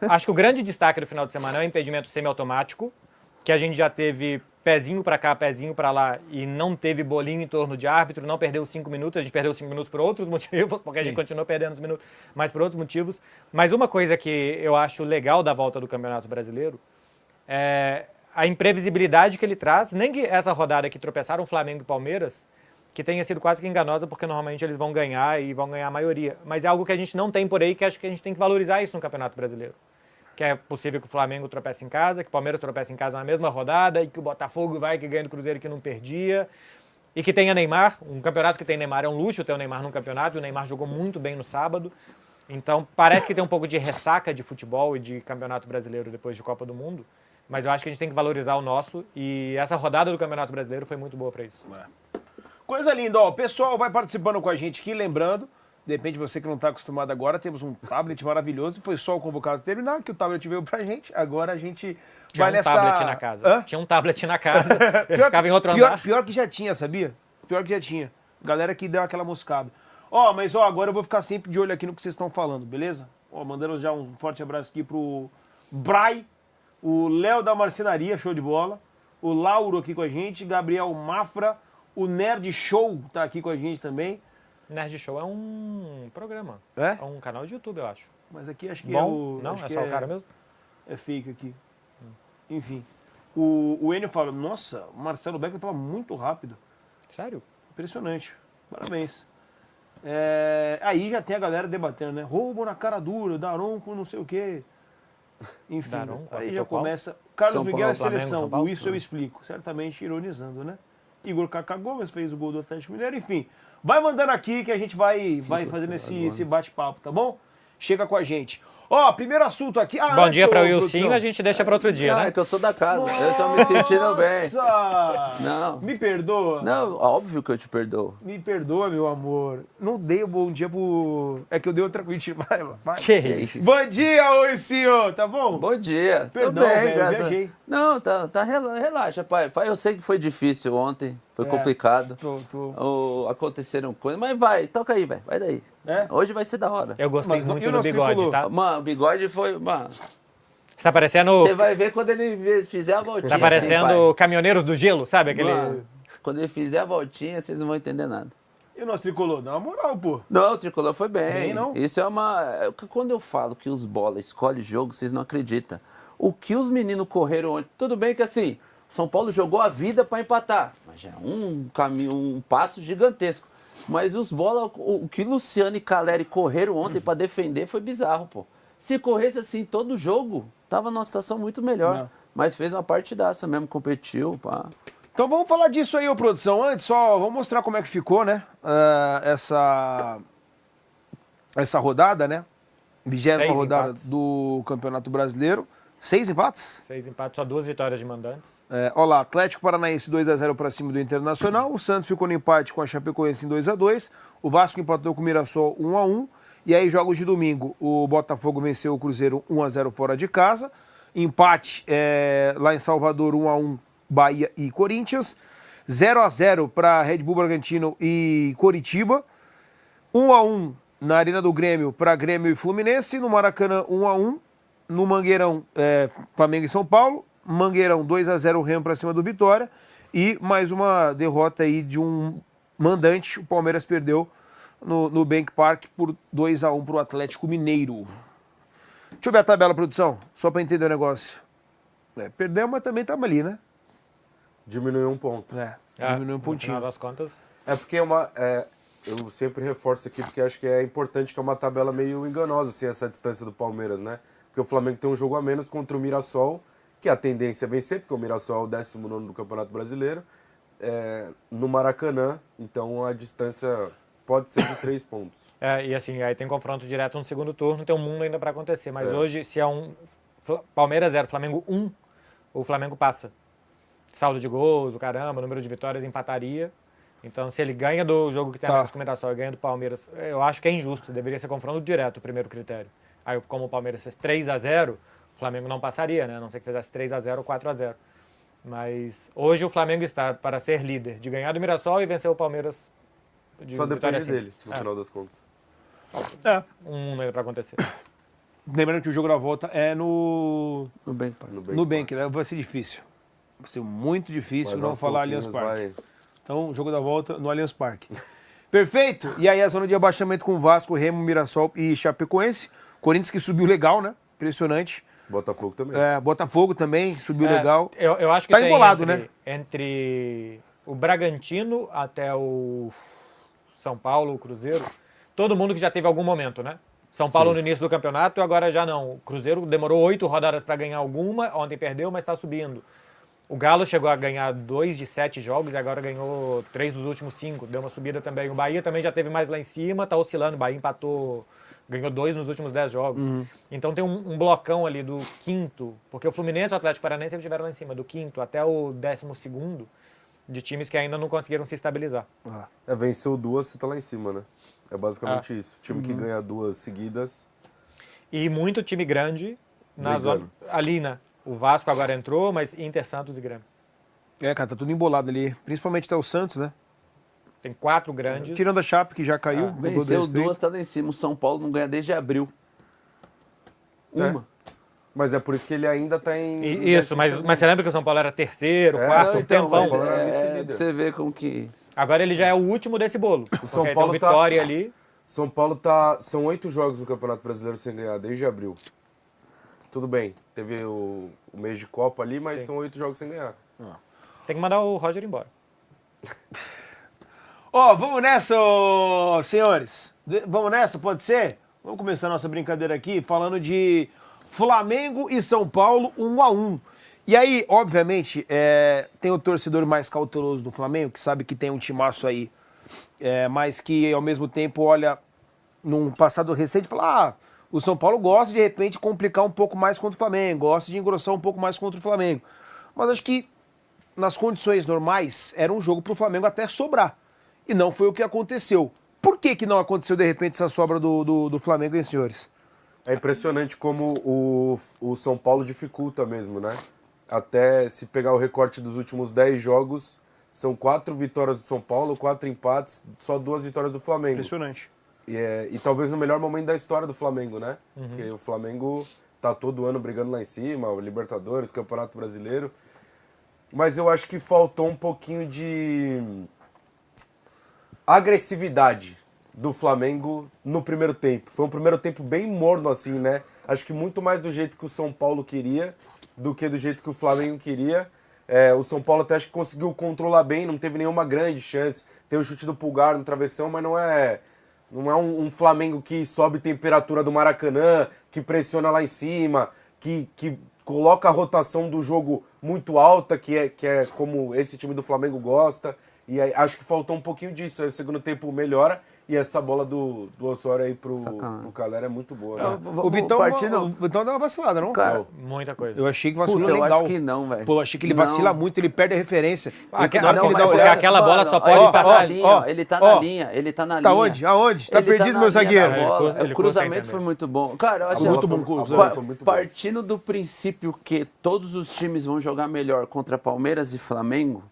Acho que o grande destaque do final de semana é o impedimento semiautomático, que a gente já teve pezinho para cá, pezinho para lá, e não teve bolinho em torno de árbitro, não perdeu 5 minutos, a gente perdeu 5 minutos por outros motivos, porque a gente continuou perdendo os minutos, mas por outros motivos. Mas uma coisa que eu acho legal da volta do Campeonato Brasileiro é a imprevisibilidade que ele traz, nem que essa rodada que tropeçaram Flamengo e Palmeiras, que tenha sido quase que enganosa, porque normalmente eles vão ganhar e vão ganhar a maioria. Mas é algo que a gente não tem por aí, que acho que a gente tem que valorizar isso no Campeonato Brasileiro. Que é possível que o Flamengo tropece em casa, que o Palmeiras tropece em casa na mesma rodada, e que o Botafogo vai que ganha do Cruzeiro que não perdia, e que tenha Neymar. Um campeonato que tem Neymar é um luxo ter o Neymar num campeonato, e o Neymar jogou muito bem no sábado. Então parece que tem um pouco de ressaca de futebol e de Campeonato Brasileiro depois de Copa do Mundo, mas eu acho que a gente tem que valorizar o nosso, e essa rodada do Campeonato Brasileiro foi muito boa para isso. Coisa linda, ó. O pessoal vai participando com a gente aqui, lembrando, de repente você que não está acostumado agora, temos um tablet maravilhoso, foi só o convocado terminar, que o tablet veio pra gente, agora a gente vai nessa... Tinha um tablet na casa. Tinha um tablet na casa, ele ficava em outro andar. Pior que já tinha, sabia? Pior que já tinha. Galera que deu aquela moscada. Ó, mas ó, agora eu vou ficar sempre de olho aqui no que vocês estão falando, beleza? Ó, mandando já um forte abraço aqui pro Brai, o Léo da Marcenaria, show de bola, o Lauro aqui com a gente, Gabriel Mafra, o Nerd Show tá aqui com a gente também. Nerd Show é um programa. É? É um canal de YouTube, eu acho. Mas aqui acho que Bom, é o... não? acho É que só o cara mesmo? É fake aqui. Enfim. O Enio fala, nossa, o Marcelo Becker tava muito rápido. Sério? Impressionante. Parabéns. Aí já tem a galera debatendo, né? Roubo na cara dura, Daronco, não sei o quê. Enfim, Daronco, aí já qual? começa... Carlos São Miguel é Paulo, seleção, Flamengo, São Paulo? o isso eu explico. Certamente ironizando, né? Igor Kaká Gomes fez o gol do Atlético Mineiro, enfim. Vai mandando aqui que a gente vai fazendo esse bate-papo, tá bom? Chega com a gente. Ó, primeiro assunto aqui... Bom dia para o Wilson, Wilson, a gente deixa para outro dia, Não, né? é que eu sou da casa, eu tô me sentindo bem. Nossa! Não. Me perdoa. Não, óbvio que eu te perdoo. Me perdoa, meu amor. Não dei o bom dia pro... É que eu dei outra coisa. Vai. Que isso? Bom dia, oi, senhor. Tá bom? Bom dia. Perdão, Tô bem, velho, graças viajei. Não, relaxa, pai. Pai, eu sei que foi difícil ontem, foi complicado. Aconteceram coisas, mas vai, toca aí, velho. Vai daí. É? Hoje vai ser da hora. Eu gostei Mas muito e o do nosso bigode, tricolor? tá? Mano, o bigode foi. Mano, Você tá parecendo... você vai ver quando ele fizer a voltinha. Tá parecendo Caminhoneiros do Gelo, sabe? Aquele... Mano, quando ele fizer a voltinha, vocês não vão entender nada. E o nosso tricolor? Dá uma moral, pô. Não, o tricolor foi bem. Bem, não? Isso é uma. Quando eu falo que os bola escolhem jogo, vocês não acreditam. O que os meninos correram ontem. Tudo bem que assim, São Paulo jogou a vida para empatar. Mas já é um caminho, um passo gigantesco. Mas os bola, o que Luciano e Caleri correram ontem para defender foi bizarro, pô. Se corresse assim todo jogo, tava numa situação muito melhor. Não. Mas fez uma partidaça mesmo, competiu, pá. Então vamos falar disso aí, ô produção. Antes, só vamos mostrar como é que ficou, né? Essa rodada, né? 20ª 6 rodada empates. do Campeonato Brasileiro. 6 empates? 6 empates, só 2 vitórias de mandantes. Olha lá, Atlético Paranaense 2-0 para cima do Internacional. O Santos ficou no empate com a Chapecoense em 2-2. O Vasco empatou com o Mirassol 1-1. E aí, jogos de domingo, o Botafogo venceu o Cruzeiro 1-0 fora de casa. Empate lá em Salvador, 1-1, Bahia e Corinthians. 0-0 para Red Bull Bragantino e Coritiba. 1-1 na Arena do Grêmio para Grêmio e Fluminense. No Maracanã, 1-1. No Mangueirão, Flamengo e São Paulo. Mangueirão, 2-0 Remo para cima do Vitória. E mais uma derrota aí de um mandante. O Palmeiras perdeu no Bank Park por 2-1 para o Atlético Mineiro. Deixa eu ver a tabela, produção, só para entender o negócio. Perdemos, mas também estamos ali, né? Diminuiu um ponto. Diminuiu um No pontinho. final das contas, É porque eu sempre reforço aqui, porque acho que é importante que é uma tabela meio enganosa, assim, essa distância do Palmeiras, né? Porque o Flamengo tem um jogo a menos contra o Mirassol, que a tendência é vencer, porque o Mirassol é o 19º do Campeonato Brasileiro, no Maracanã, então a distância pode ser de 3 pontos. e assim, aí tem confronto direto no segundo turno, tem um mundo ainda para acontecer. Mas hoje, se é Palmeiras 0, Flamengo 1, o Flamengo passa. Saldo de gols, o caramba, número de vitórias empataria. Então, se ele ganha do jogo que tem a menos com o Mirassol e ganha do Palmeiras, eu acho que é injusto, deveria ser confronto direto, o primeiro critério. Aí, como o Palmeiras fez 3-0, o Flamengo não passaria, né? A não ser que fizesse 3-0 ou 4-0. Mas hoje o Flamengo está para ser líder, de ganhar do Mirassol e vencer o Palmeiras de Só vitória depende simples. deles, no final das contas. Um mundo ainda para acontecer. Lembrando que o jogo da volta é no Nubank Park. Nubank, né? Vai ser difícil. Vai ser muito difícil Mas não aos falar Allianz pouquinhos Parque. vai- Então, o jogo da volta no Allianz Parque. Perfeito? E aí a zona de abaixamento com Vasco, Remo, Mirassol e Chapecoense. Corinthians que subiu legal, né? Impressionante. Botafogo também. Botafogo também subiu legal. Eu acho que Tá tem embolado, entre, né? entre o Bragantino até o São Paulo, o Cruzeiro, todo mundo que já teve algum momento, né? São Paulo Sim. no início do campeonato, agora já não. O Cruzeiro demorou 8 rodadas para ganhar alguma, ontem perdeu, mas está subindo. O Galo chegou a ganhar 2 de 7 jogos e agora ganhou 3 dos últimos 5. Deu uma subida também. O Bahia também já teve mais lá em cima, tá oscilando. O Bahia empatou, ganhou 2 nos últimos 10 jogos. Então tem um blocão ali do quinto, porque o Fluminense e o Atlético Paranaense sempre estiveram lá em cima, do quinto até o 12º, de times que ainda não conseguiram se estabilizar. Venceu 2, você tá lá em cima, né? É basicamente isso. Time que ganha 2 seguidas. E muito time grande na Brigando. zona. Ali, né? O Vasco agora entrou, mas Inter, Santos e Grêmio. Cara, tá tudo embolado ali. Principalmente até o Santos, né? Tem 4 grandes. Tirando a Chape, que já caiu. com todo Venceu respeito. 2, tá lá em cima. O São Paulo não ganha desde abril. Uma. Mas é por isso que ele ainda tá em. Isso, mas você lembra que o São Paulo era terceiro, É, quarto, não, um então, tempão. São Paulo era vice-líder. Você vê como que... Agora ele já é o último desse bolo. O São Porque Paulo tem tá- Vitória ali. São Paulo tá. São 8 jogos no Campeonato Brasileiro sem ganhar, desde abril. Tudo bem, teve o mês de Copa ali, mas Sim. são 8 jogos sem ganhar. Tem que mandar o Roger embora. Vamos nessa, senhores. Vamos nessa, pode ser? Vamos começar a nossa brincadeira aqui falando de Flamengo e São Paulo 1-1. E aí, obviamente, tem o torcedor mais cauteloso do Flamengo, que sabe que tem um timaço aí, mas que ao mesmo tempo olha num passado recente e fala: o São Paulo gosta de repente complicar um pouco mais contra o Flamengo, gosta de engrossar um pouco mais contra o Flamengo. Mas acho que nas condições normais era um jogo pro Flamengo até sobrar. E não foi o que aconteceu. Por que não aconteceu de repente essa sobra do Flamengo, hein, senhores? É impressionante como o São Paulo dificulta mesmo, né? Até se pegar o recorte dos últimos 10 jogos, são 4 vitórias do São Paulo, 4 empates, só 2 vitórias do Flamengo. Impressionante. E talvez no melhor momento da história do Flamengo, né? Porque o Flamengo tá todo ano brigando lá em cima, o Libertadores, Campeonato Brasileiro. Mas eu acho que faltou um pouquinho de agressividade do Flamengo no primeiro tempo. Foi um primeiro tempo bem morno assim, né? Acho que muito mais do jeito que o São Paulo queria do que do jeito que o Flamengo queria. O São Paulo até acho que conseguiu controlar bem, não teve nenhuma grande chance. Tem o chute do Pulgar no travessão, mas não é um Flamengo que sobe temperatura do Maracanã, que pressiona lá em cima, que coloca a rotação do jogo muito alta, que é como esse time do Flamengo gosta. E aí, acho que faltou um pouquinho disso. Aí o segundo tempo melhora e essa bola do Osório aí pro Calera é muito boa, né? O Vitão deu uma vacilada, não? Cara, Muita coisa. Eu achei que vacilou puta, eu legal. acho que não, velho. Pô, eu achei que ele vacila Não. muito, ele perde a referência. Ah, Na hora que ele dá mas a porque olhada- aquela bola só pode ele tá passar. na linha, ele tá na linha, ele tá na Tá linha. onde? Aonde? Tá Ele perdido, na meu linha zagueiro. da bola. Ele O cruzamento consegue foi muito bom. Cara, eu acho Muito assim, bom cruzamento. bola foi muito boa. partindo do princípio que todos os times vão jogar melhor contra Palmeiras e Flamengo,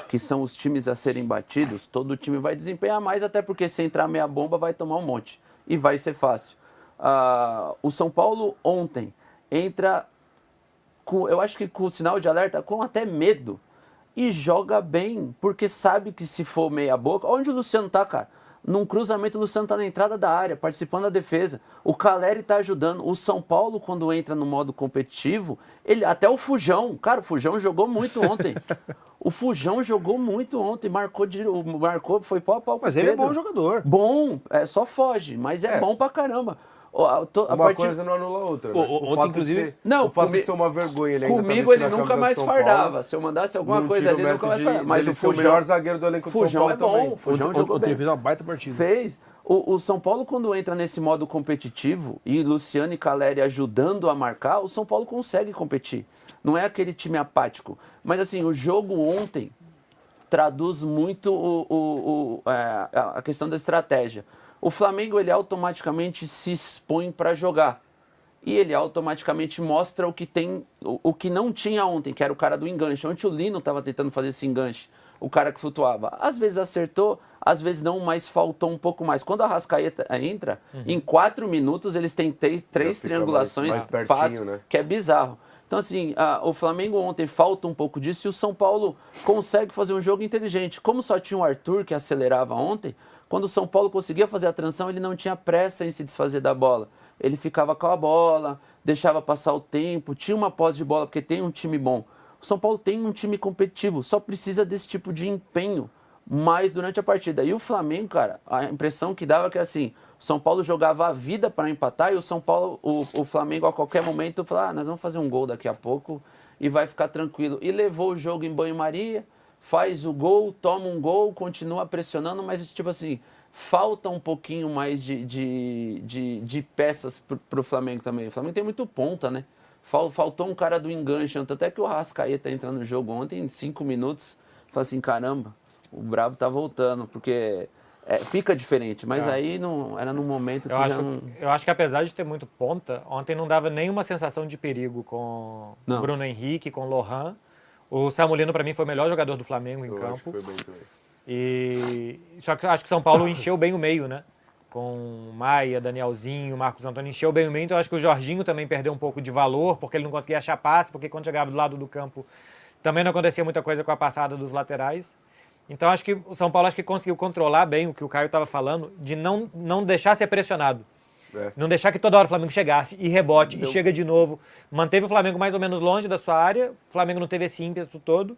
que são os times a serem batidos, todo time vai desempenhar mais, até porque se entrar meia bomba vai tomar um monte. E vai ser fácil. O São Paulo ontem entra, eu acho que com o sinal de alerta, com até medo. E joga bem, porque sabe que se for meia boca... Onde o Luciano tá, cara? Num cruzamento, o Luciano tá na entrada da área, participando da defesa. O Caleri tá ajudando. O São Paulo, quando entra no modo competitivo, até o Fujão. Cara, o Fujão jogou muito ontem. O Fujão jogou muito ontem. Marcou, foi pau a pau com Mas o ele é Pedro. bom jogador. Bom, só foge, mas é bom pra caramba. Uma coisa não anula a outra, né? Ontem, O fato inclusive- de ser, Não, o fato de ser uma vergonha, ele ainda tá Comigo vestindo ele a nunca camisa mais de São Paulo. fardava. Se eu mandasse alguma Não coisa tira o ali, ele nunca mérito mais fardava. Mas dele o ser o Fujão, melhor zagueiro do elenco do São Fujão Paulo é bom. também. O Fujão jogou Ontem ele bem. fez uma baita partida. Fez. O São Paulo, quando entra nesse modo competitivo e Luciano e Caleri ajudando a marcar, o São Paulo consegue competir. Não é aquele time apático. Mas assim, o jogo ontem traduz muito a questão da estratégia. O Flamengo, ele automaticamente se expõe para jogar. E ele automaticamente mostra o que não tinha ontem, que era o cara do enganche. Ontem o Lino estava tentando fazer esse enganche. o cara que flutuava. Às vezes acertou, às vezes não, mas faltou um pouco mais. Quando a Arrascaeta entra, em 4 minutos eles têm três fica triangulações mais pertinho, fáceis, né? que é bizarro. Então, assim, o Flamengo ontem falta um pouco disso e o São Paulo consegue fazer um jogo inteligente. Como só tinha o Arthur que acelerava ontem, quando o São Paulo conseguia fazer a transição, ele não tinha pressa em se desfazer da bola. Ele ficava com a bola, deixava passar o tempo, tinha uma posse de bola, porque tem um time bom. O São Paulo tem um time competitivo, só precisa desse tipo de empenho mais durante a partida. E o Flamengo, cara, a impressão que dava é que assim, o São Paulo jogava a vida para empatar e o São Paulo, o Flamengo a qualquer momento falava, nós vamos fazer um gol daqui a pouco e vai ficar tranquilo. E levou o jogo em banho-maria, faz o gol, toma um gol, continua pressionando, mas tipo assim, falta um pouquinho mais de peças pro Flamengo também. O Flamengo tem muito ponta, né? Faltou um cara do enganche, tanto é que o Arrascaeta entra no jogo ontem, em 5 minutos, fala assim, caramba, o Brabo tá voltando, porque fica diferente, mas aí não, era num momento que Eu acho que apesar de ter muito ponta, ontem não dava nenhuma sensação de perigo com o Bruno Henrique, com o Lohan. O Samulino, para mim, foi o melhor jogador do Flamengo em campo. Acho que foi bem também. Só que eu acho que o São Paulo encheu bem o meio, né? Com Maia, Danielzinho, Marcos Antônio, encheu bem o meio. Então eu acho que o Jorginho também perdeu um pouco de valor, porque ele não conseguia achar passe, porque quando chegava do lado do campo também não acontecia muita coisa com a passada dos laterais. Então acho que o São Paulo conseguiu controlar bem o que o Caio estava falando, de não deixar ser pressionado. Não deixar que toda hora o Flamengo chegasse e rebote e chega de novo. Manteve o Flamengo mais ou menos longe da sua área, o Flamengo não teve esse ímpeto todo.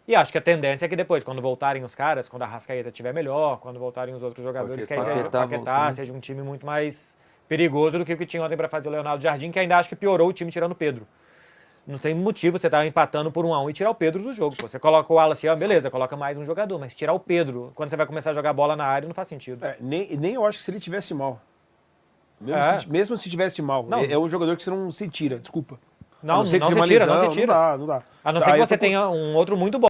E acho que a tendência é que depois, quando voltarem os caras, quando a Arrascaeta estiver melhor, quando voltarem os outros jogadores, que aí seja o Paquetá, seja um time muito mais perigoso do que o que tinha ontem para fazer o Leonardo Jardim, que ainda acho que piorou o time tirando o Pedro. Não tem motivo você estar empatando por 1-1 e tirar o Pedro do jogo. Pô. Você coloca o Wallace, beleza, coloca mais um jogador, mas tirar o Pedro, quando você vai começar a jogar bola na área, não faz sentido. Nem eu acho que se ele tivesse mal. Mesmo se tivesse mal. Não. É um jogador que você não se tira, desculpa. Não se se tira. Não dá. A não ser que você tenha um outro muito bom.